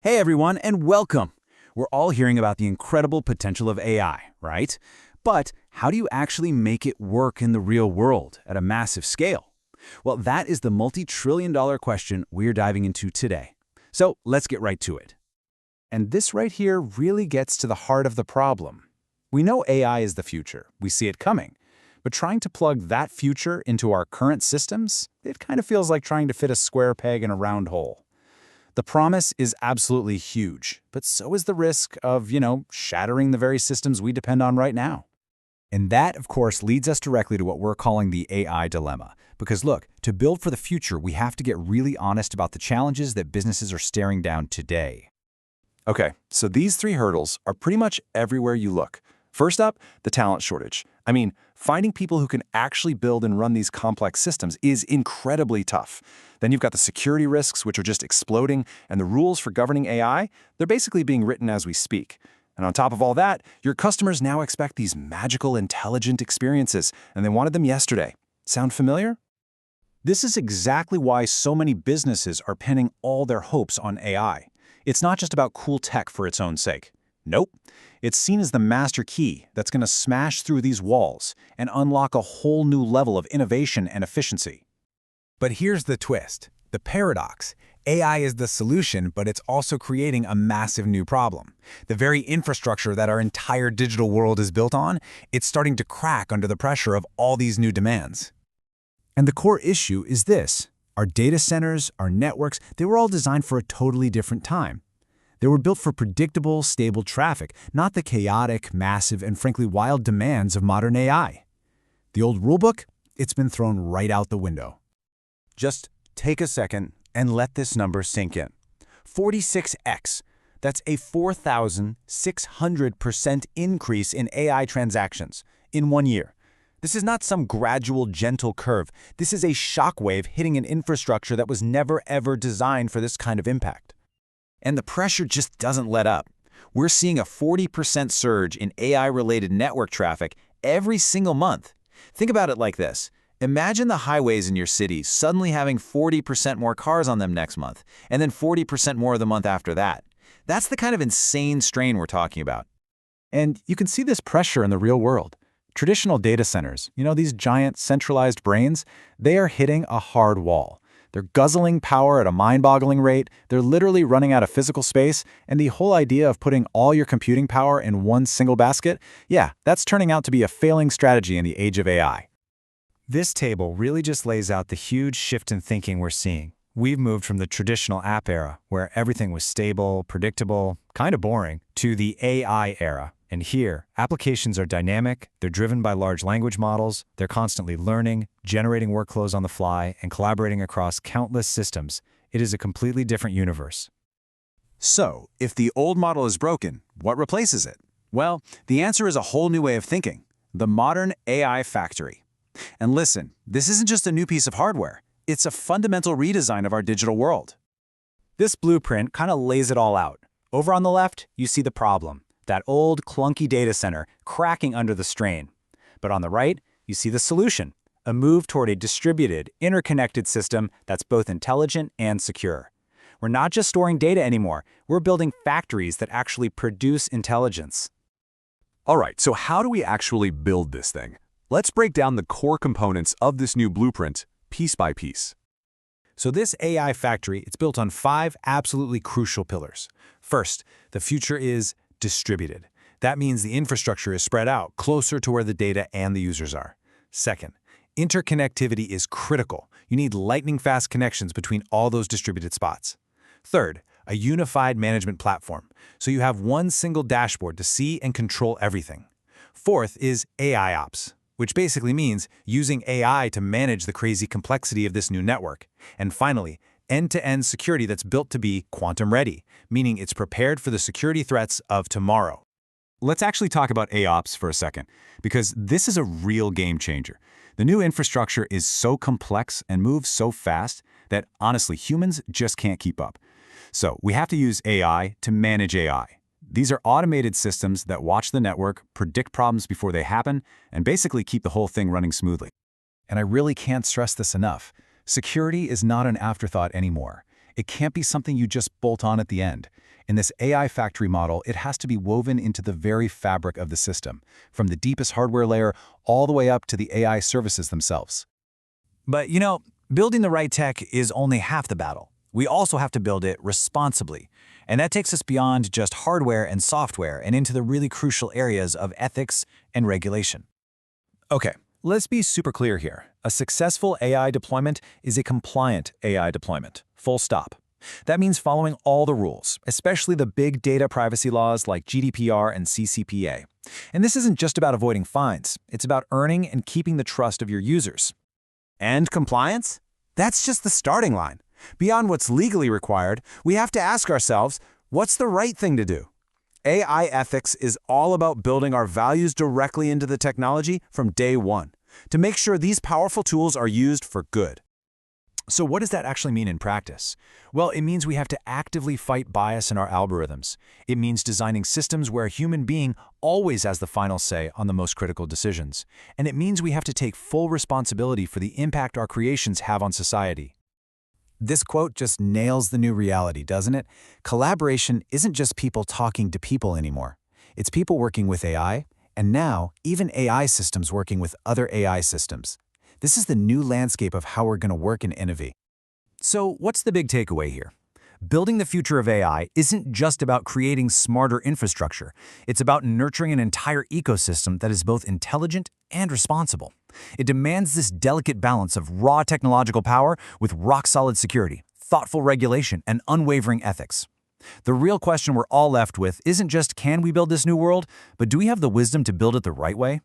Hey everyone, and welcome! We're all hearing about the incredible potential of AI, right? But how do you actually make it work in the real world at a massive scale? Well, that is the multi-trillion-dollar question we're diving into today. So let's get right to it. And this right here really gets to the heart of the problem. We know AI is the future. We see it coming. But trying to plug that future into our current systems, it kind of feels like trying to fit a square peg in a round hole. The promise is absolutely huge, but so is the risk of, shattering the very systems we depend on right now. And that, of course, leads us directly to what we're calling the AI dilemma. Because look, to build for the future, we have to get really honest about the challenges that businesses are staring down today. Okay, so these three hurdles are pretty much everywhere you look. First up, the talent shortage. Finding people who can actually build and run these complex systems is incredibly tough. Then you've got the security risks, which are just exploding, and the rules for governing AI, they're basically being written as we speak. And on top of all that, your customers now expect these magical, intelligent experiences, and they wanted them yesterday. Sound familiar? This is exactly why so many businesses are pinning all their hopes on AI. It's not just about cool tech for its own sake. Nope. It's seen as the master key that's going to smash through these walls and unlock a whole new level of innovation and efficiency. But here's the twist, the paradox. AI is the solution, but it's also creating a massive new problem. The very infrastructure that our entire digital world is built on, it's starting to crack under the pressure of all these new demands. And the core issue is this. Our data centers, our networks, they were all designed for a totally different time. They were built for predictable, stable traffic, not the chaotic, massive, and frankly wild demands of modern AI. The old rulebook, it's been thrown right out the window. Just take a second and let this number sink in. 46x. That's a 4,600% increase in AI transactions in 1 year. This is not some gradual, gentle curve. This is a shockwave hitting an infrastructure that was never, ever designed for this kind of impact. And the pressure just doesn't let up. We're seeing a 40% surge in AI-related network traffic every single month. Think about it like this. Imagine the highways in your city suddenly having 40% more cars on them next month, and then 40% more the month after that. That's the kind of insane strain we're talking about. And you can see this pressure in the real world. Traditional data centers, these giant centralized brains, they are hitting a hard wall. They're guzzling power at a mind-boggling rate, they're literally running out of physical space, and the whole idea of putting all your computing power in one single basket, that's turning out to be a failing strategy in the age of AI. This table really just lays out the huge shift in thinking we're seeing. We've moved from the traditional app era, where everything was stable, predictable, kind of boring, to the AI era. And here, applications are dynamic, they're driven by large language models, they're constantly learning, generating workflows on the fly, and collaborating across countless systems. It is a completely different universe. So, if the old model is broken, what replaces it? Well, the answer is a whole new way of thinking, the modern AI factory. And listen, this isn't just a new piece of hardware, it's a fundamental redesign of our digital world. This blueprint kind of lays it all out. Over on the left, you see the problem. That old, clunky data center cracking under the strain. But on the right, you see the solution, a move toward a distributed, interconnected system that's both intelligent and secure. We're not just storing data anymore, we're building factories that actually produce intelligence. All right, so how do we actually build this thing? Let's break down the core components of this new blueprint, piece by piece. So this AI factory, it's built on 5 absolutely crucial pillars. First, the future is distributed. That means the infrastructure is spread out closer to where the data and the users are. Second, interconnectivity is critical. You need lightning-fast connections between all those distributed spots. Third, a unified management platform, so you have one single dashboard to see and control everything. Fourth is AI ops, which basically means using AI to manage the crazy complexity of this new network. And finally, end-to-end security that's built to be quantum-ready, meaning it's prepared for the security threats of tomorrow. Let's actually talk about AOps for a second, because this is a real game changer. The new infrastructure is so complex and moves so fast that, honestly, humans just can't keep up. So we have to use AI to manage AI. These are automated systems that watch the network, predict problems before they happen, and basically keep the whole thing running smoothly. And I really can't stress this enough. Security is not an afterthought anymore. It can't be something you just bolt on at the end. In this AI factory model, it has to be woven into the very fabric of the system, from the deepest hardware layer all the way up to the AI services themselves. But, building the right tech is only half the battle. We also have to build it responsibly. And that takes us beyond just hardware and software and into the really crucial areas of ethics and regulation. Okay, let's be super clear here. A successful AI deployment is a compliant AI deployment. Full stop. That means following all the rules, especially the big data privacy laws like GDPR and CCPA. And this isn't just about avoiding fines. It's about earning and keeping the trust of your users. And compliance? That's just the starting line. Beyond what's legally required, we have to ask ourselves, what's the right thing to do? AI ethics is all about building our values directly into the technology from day one, to make sure these powerful tools are used for good. So what does that actually mean in practice? Well, it means we have to actively fight bias in our algorithms. It means designing systems where a human being always has the final say on the most critical decisions. And it means we have to take full responsibility for the impact our creations have on society. This quote just nails the new reality, doesn't it? Collaboration isn't just people talking to people anymore. It's people working with AI, and now even AI systems working with other AI systems. This is the new landscape of how we're going to work and innovate. So what's the big takeaway here? Building the future of AI isn't just about creating smarter infrastructure. It's about nurturing an entire ecosystem that is both intelligent and responsible. It demands this delicate balance of raw technological power with rock-solid security, thoughtful regulation, and unwavering ethics. The real question we're all left with isn't just can we build this new world, but do we have the wisdom to build it the right way?